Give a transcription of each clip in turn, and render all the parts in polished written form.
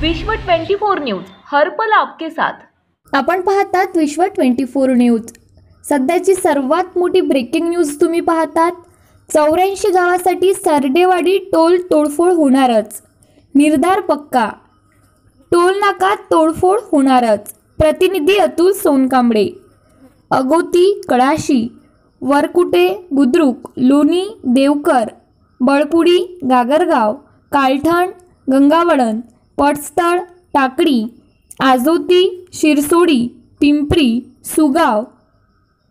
विश्व 24 न्यूज, हर पल आपके साथ। आपण पाहतात विश्व 24 न्यूज। सध्याची सर्वात मोठी ब्रेकिंग न्यूज तुम्ही पाहतात। 84 गावासाठी सरडेवाडी टोल तोडफोड होणारच, निर्धार पक्का। टोल नाका तोडफोड होणारच, प्रतिनिधी अतुल सोनकांबळे। अगोती, कळाशी, वरकुटे, बुद्रुक, लोणी, देवकर, बळपुडी, गागरगाव, कालठण, गंगावळण, पटस्थळ, टाकडी, आजोती, शिरसोडी, पिंपरी, सुगाव,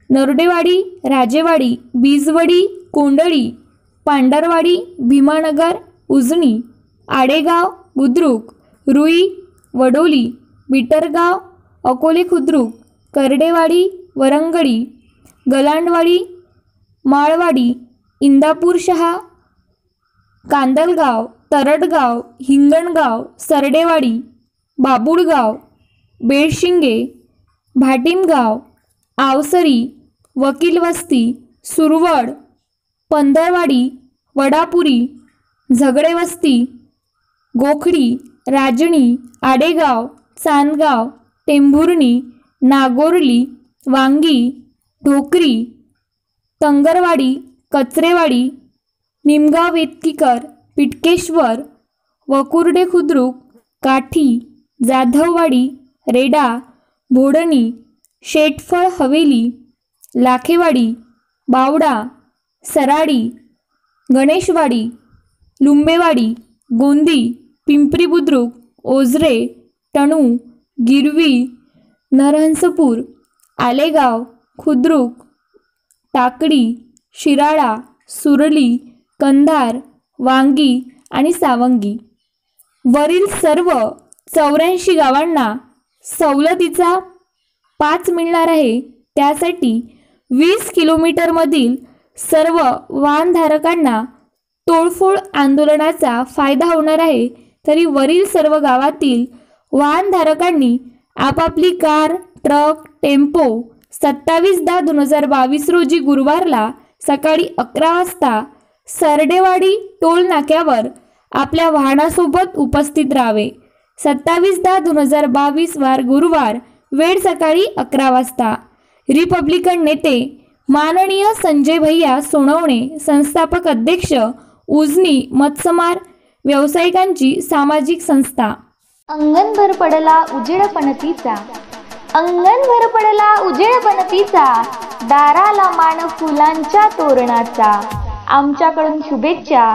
नरडेवाडी, राजेवाडी, बीजवडी, कोंडळी, पांडरवाडी, भीमानगर, उजनी, आडेगाव, बुद्रुक, रुई, वडोली, बिटरगाव, अकोले खुद्रुक, करडेवाडी, वरंगडी, गलांडवाडी, माळवाडी, इंदापूर शहा, कांदलगाव, तरडगाव, हिंगणगाव, सरडेवाडी, बाबुळगाव, बेळशिंगे, भाटिमगाव, आवसरी, वकीलवस्ती, सुरवड, पंधरवाडी, वडापुरी, झगडेवस्ती, गोखडी, राजणी, आडेगाव, चांदगाव, टेंभुर्णी, नागोर्ली, वांगी, ढोकरी, तंगरवाडी, कचरेवाडी, निमगाव, वेतकीकर, पिटकेश्वर, वकुर्डे खुद्रुक, काठी, जाधववाडी, रेडा, भोडणी, शेटफळ हवेली, लाखेवाडी, बावडा, सराडी, गणेशवाडी, लुंबेवाडी, गोंदी, पिंपरी बुद्रुक, ओझरे, टणू, गिरवी, नरहंसपूर, आलेगाव, खुद्रुक, टाकडी, शिराळा, सुरली, कंधार, वांगी आणि सावंगी। वरील सर्व 84 गावांना सवलतीचा 5 मिळणार आहे। त्यासाठी 20 किलोमीटरमधील सर्व वाहनधारकांना तोडफोड आंदोलनाचा फायदा होणार आहे। तरी वरील सर्व गावातील वाहनधारकांनी आपापली कार, ट्रक, टेम्पो 27/10/2022 रोजी गुरुवारला सकाळी 11 वाजता सरडेवाडी टोल नाक्यावर आपल्या वाहनासोबत उपस्थित राहावे। 27/10/2022 वार गुरुवार, वेळ सकाळी 11 वाजता। रिपब्लिकन नेते माननीय संजय भैया सोनवणे, संस्थापक अध्यक्ष, उजनी मत्स्यमार व्यावसायिकांची सामाजिक संस्था। अंगणभर पडला उजेड पणतीचा, अंगणभर पडला उजेड पणतीचा, दाराला मान फुलांच्या तोरणाचा। आमच्याकडून शुभेच्छा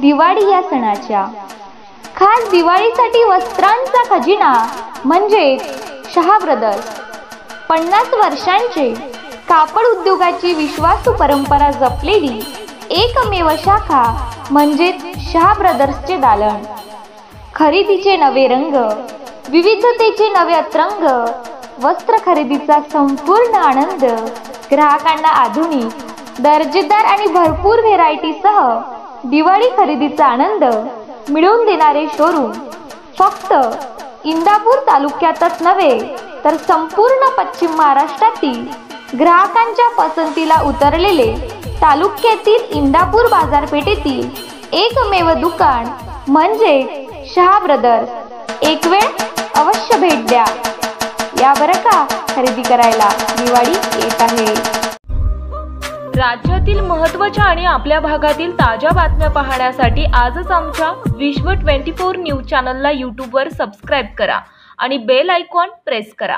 दिवाळी या सणाच्या। खास दिवाळीसाठी वस्त्रांचा खजिना म्हणजे शहा ब्रदर्स। 50 वर्षांचे कापड उद्योगाची विश्वासू परंपरा जपलेली एकमेव शाखा म्हणजे शहा ब्रदर्सचे दालन। खरेदीचे नवे रंग, विविधतेचे नवे अतरंग, वस्त्र खरेदीचा संपूर्ण आनंद, ग्राहकांना आधुनिक, दर्जेदार आणि भरपूर व्हेरायटीसह दिवाळी खरेदीचा आनंद मिळवून देणारे शोरूम फक्त इंदापूर तालुक्यातच नव्हे तर संपूर्ण पश्चिम महाराष्ट्रातील ग्राहकांच्या पसंतीला उतरलेले तालुक्यातील इंदापूर बाजारपेठेतील एकमेव दुकान म्हणजे शहा ब्रदर्स। एक वेळ अवश्य भेट द्या, या बरं का खरेदी करायला, दिवाळी येत आहे। राज्यातील महत्त्वाच्या आणि आपल्या भागातील ताज्या बातम्या पाहण्यासाठी आजच आमच्या विश्व 24 न्यूज चॅनलला यूट्यूबवर सबस्क्राईब करा आणि बेल आयकॉन प्रेस करा।